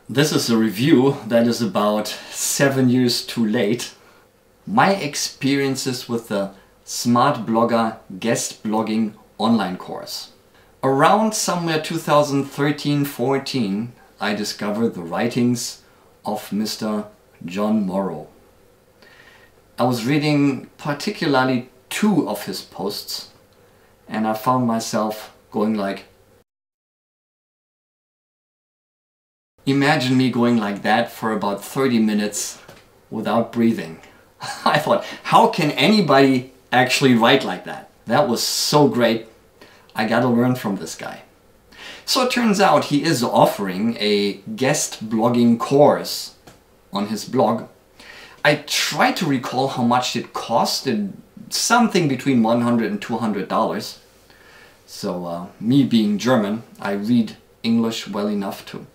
This is a review that is about 7 years too late. My experiences with the Smartblogger Guestblogging online course. Around somewhere 2013-14, I discovered the writings of Mr. John Morrow. I was reading particularly 2 of his posts and I found myself going like, imagine me going like that for about 30 minutes without breathing. I thought, how can anybody actually write like that? That was so great. I gotta learn from this guy. So it turns out he is offering a guest blogging course on his blog. I tried to recall how much it costed, something between $100 and $200. So me being German, I read English well enough to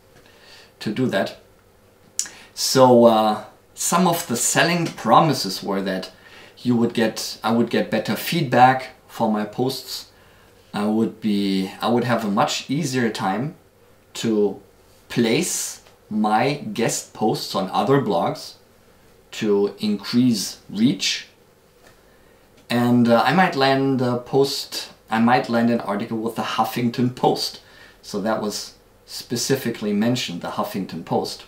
do that. So some of the selling promises were that I would get better feedback for my posts. I would have a much easier time to place my guest posts on other blogs to increase reach, and I might land an article with the Huffington Post. So that was specifically mentioned, the Huffington Post.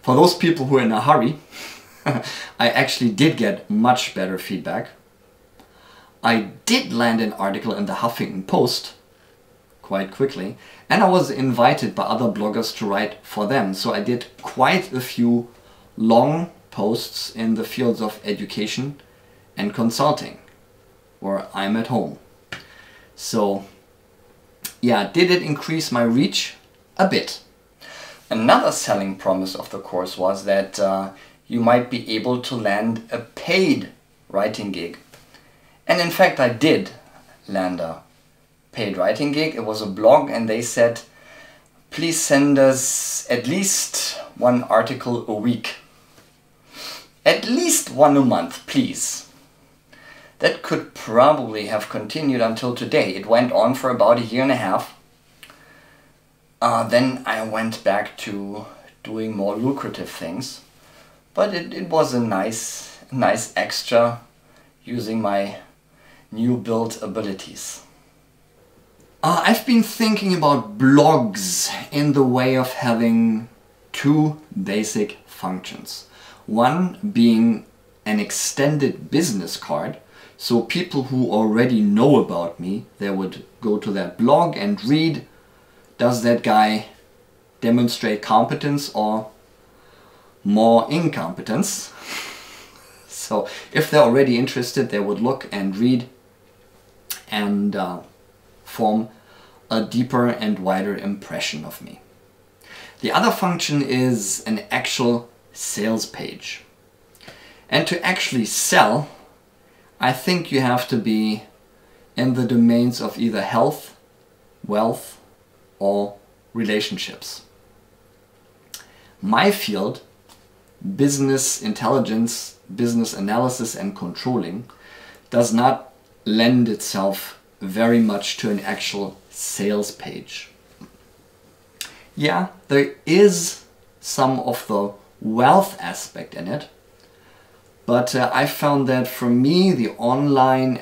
For those people who are in a hurry, I actually did get much better feedback. I did land an article in the Huffington Post quite quickly, and I was invited by other bloggers to write for them. So I did quite a few long posts in the fields of education and consulting, where I'm at home. So yeah, did it increase my reach? A bit. Another selling promise of the course was that you might be able to land a paid writing gig. And in fact I did land a paid writing gig. It was a blog and they said, please send us at least 1 article a week. At least 1 a month, please. That could probably have continued until today. It went on for about 1.5 years. Then I went back to doing more lucrative things. But it was a nice extra using my new built abilities. I've been thinking about blogs in the way of having 2 basic functions. One being an extended business card. So people who already know about me, they would go to that blog and read, does that guy demonstrate competence or more incompetence? So if they're already interested, they would look and read and form a deeper and wider impression of me. The other function is an actual sales page. And to actually sell, I think you have to be in the domains of either health, wealth, or relationships. My field, business intelligence, business analysis and controlling, does not lend itself very much to an actual sales page. Yeah, there is some of the wealth aspect in it, but I found that for me the online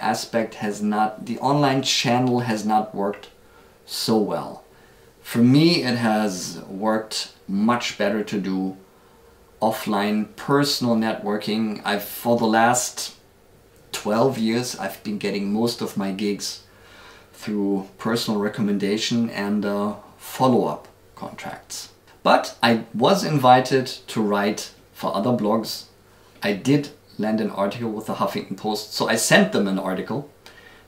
channel has not worked so well. For me it has worked much better to do offline personal networking. For the last 12 years I've been getting most of my gigs through personal recommendation and follow-up contracts. But I was invited to write for other blogs. I did land an article with the Huffington Post, so I sent them an article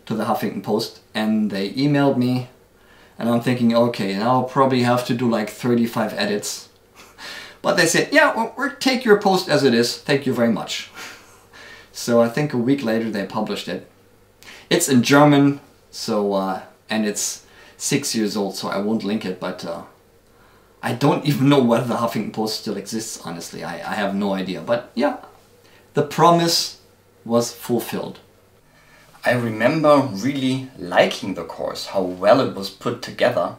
to the Huffington Post and they emailed me, and I'm thinking, okay, now I'll probably have to do like 35 edits. But they said, yeah, we'll take your post as it is, thank you very much. So I think a week later they published it. It's in German, so and it's 6 years old, so I won't link it, but I don't even know whether the Huffington Post still exists, honestly. I have no idea. But yeah, the promise was fulfilled. I remember really liking the course, how well it was put together,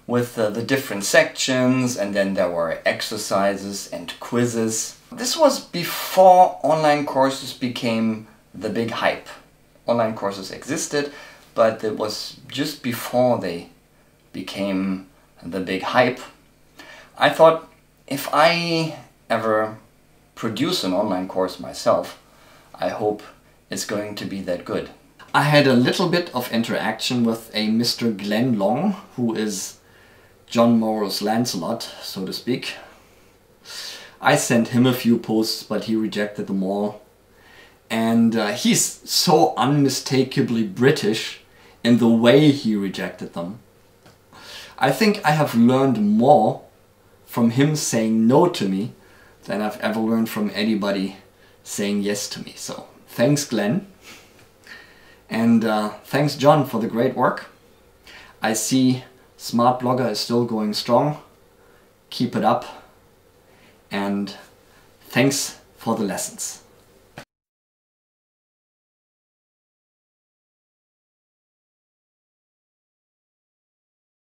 with the different sections, and then there were exercises and quizzes. This was before online courses became the big hype. Online courses existed, but it was just before they became the big hype. I thought, if I ever produce an online course myself, I hope it's going to be that good. I had a little bit of interaction with a Mr. Glenn Long, who is John Morrow's Lancelot, so to speak. I sent him a few posts, but he rejected them all. And he's so unmistakably British in the way he rejected them. I think I have learned more from him saying no to me than I've ever learned from anybody saying yes to me. So thanks, Glenn. And thanks, John, for the great work. I see Smartblogger is still going strong. Keep it up. And thanks for the lessons.